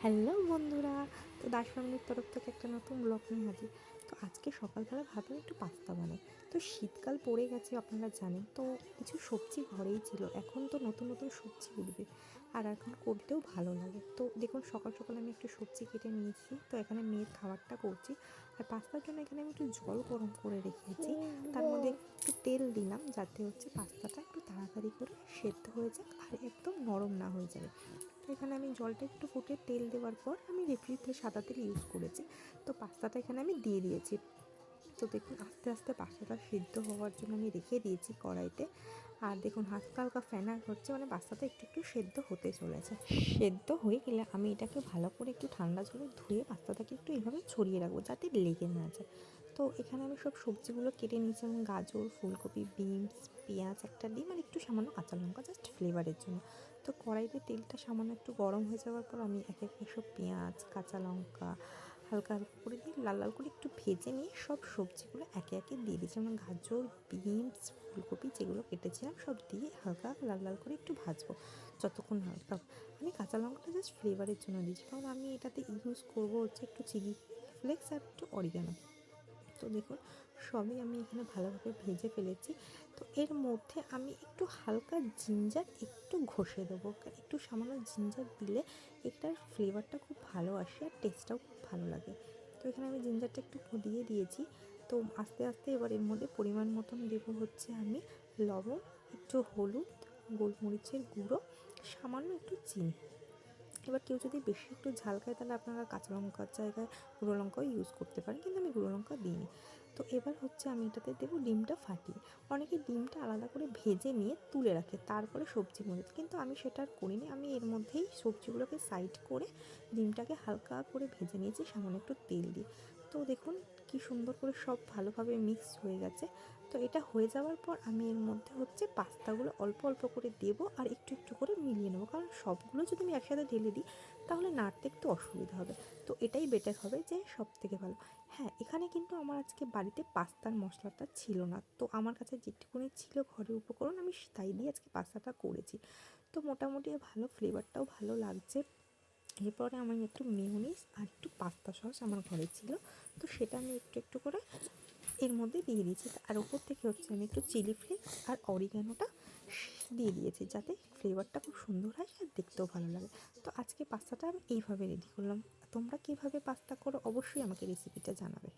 Hello বন্ধুরা, তো দাস ফ্যামিলির তরফ থেকে একটা নতুন ব্লগ নিয়ে হাজির। তো আজকে সকালবেলা ভাবলাম একটু পাস্তা বানাই। তো শীতকাল পড়ে গেছে আপনারা জানেন, তো কিছু সবজি ঘরেই ছিল। এখন তো নতুন নতুন সবজি উঠবে আর এখন করতেও ভালো লাগে। তো দেখুন সকাল সকাল আমি একটু সবজি কেটে নিয়েছি, তো এখানে মেয়ের খাবারটা করছি। আর পাস্তার জন্য এখানে আমি একটু জল গরম করে রেখেছি, তার মধ্যে একটু তেল দিলাম যাতে হচ্ছে পাস্তাটা একটু তাড়াতাড়ি করে সেদ্ধ হয়ে যাক আর একদম নরম না হয়ে যাবে। তো এখানে আমি জলটা একটু ফুটে তেল দেওয়ার পর আমি রেফ্রিতে সাদা তেল ইউজ করেছি। তো পাস্তাটা এখানে আমি দিয়ে দিয়েছি। তো দেখুন আস্তে আস্তে পাস্তাটা সিদ্ধ হওয়ার জন্য আমি রেখে দিয়েছি কড়াইতে। আর দেখুন হালকা হালকা ফেনা হচ্ছে, মানে পাস্তাটা একটু একটু সেদ্ধ হতে চলেছে। সেদ্ধ হয়ে গেলে আমি এটাকে ভালো করে একটু ঠান্ডা জলে ধুয়ে পাস্তাটাকে একটু এইভাবে ছড়িয়ে রাখবো যাতে লেগে না যায়। তো এখানে আমি সব সবজিগুলো কেটে নিয়েছি, যেমন গাজর, ফুলকপি, বিনস, পেঁয়াজ, একটা ডিম আর একটু সামান্য কাঁচা লঙ্কা জাস্ট ফ্লেভারের জন্য। তো কড়াইতে তেলটা সামান্য একটু গরম হয়ে যাওয়ার পর আমি এক এক সব পেঁয়াজ, কাঁচা লঙ্কা হালকা হালকা করে দিয়ে লাল লাল করে একটু ভেজে নিয়ে সব সবজিগুলো একে একে দিয়ে দিয়েছি। যেমন গাজর, বিনস, ফুলকপি যেগুলো কেটেছিলাম সব দিয়ে হালকা লাল লাল করে একটু ভাজবো যতক্ষণ হালকা। আমি কাঁচা লঙ্কাটা জাস্ট ফ্লেভারের জন্য দিয়েছি, কারণ আমি এটাতে ইউজ করবো হচ্ছে একটু চিলি ফ্লেক্স আর একটু অরিগানো। তো দেখুন সবই আমি এখানে ভালোভাবে ভেজে ফেলেছি। তো এর মধ্যে আমি একটু হালকা জিঞ্জার একটু ঘষে দেবো, একটু সামান্য জিঞ্জার দিলে এটার ফ্লেভারটা খুব ভালো আসে আর টেস্টটাও খুব ভালো লাগে। তো এখানে আমি জিঞ্জারটা একটু দিয়ে দিয়েছি। তো আস্তে আস্তে এবার এর মধ্যে পরিমাণ মতন দেবো হচ্ছে আমি লবণ, একটু হলুদ, গোলমরিচের গুঁড়ো, সামান্য একটু চিনি। এবার কেউ যদি বেশি একটু ঝাল খায় তাহলে আপনারা কাঁচা লঙ্কার জায়গায় গুঁড়ো লঙ্কাও ইউজ করতে পারেন, কিন্তু আমি গুঁড়ো লঙ্কা দিইনি। তো এবার হচ্ছে আমি এটাতে দেবো ডিমটা ফাটিয়ে। অনেকে ডিমটা আলাদা করে ভেজে নিয়ে তুলে রাখে তারপরে সবজির মধ্যে, কিন্তু আমি সেটা আর করিনি। আমি এর মধ্যেই সবজিগুলোকে সাইড করে ডিমটাকে হালকা করে ভেজে নিয়েছি সামান্য একটু তেল দিয়ে। তো দেখুন কি সুন্দর করে সব ভালোভাবে মিক্স হয়ে গেছে। তো এটা হয়ে যাওয়ার পর আমি এর মধ্যে হচ্ছে পাস্তাগুলো অল্প অল্প করে দেবো আর একটু একটু করে মিলিয়ে নেবো, কারণ সবগুলো যদি আমি একসাথে ঢেলে দিই তাহলে নাড়তে একটু অসুবিধা হবে। তো এটাই বেটার হবে যে সব থেকে ভালো। হ্যাঁ, এখানে কিন্তু আমার আজকে বাড়িতে পাস্তার মশলাটা ছিল না, তো আমার কাছে যেটুকুনি ছিল ঘরের উপকরণ আমি তাই দিয়ে আজকে পাস্তাটা করেছি। তো মোটামুটি ভালো, ফ্লেভারটাও ভালো লাগছে। এরপরে আমি একটু মেয়োনিজ আর একটু পাস্তা সস আমার ঘরে ছিল, তো সেটা আমি একটু একটু করে এর মধ্যে দিয়ে দিয়েছি। আর ওপর থেকে হচ্ছে আমি একটু চিলি ফ্লেক্স আর অরিগানোটা দিয়ে দিয়েছি যাতে ফ্লেভারটা খুব সুন্দর হয় আর দেখতেও ভালো লাগে। তো আজকে পাস্তাটা আমি এইভাবে রেডি করলাম। তোমরা কীভাবে পাস্তা করো অবশ্যই আমাকে রেসিপিটা জানাবে।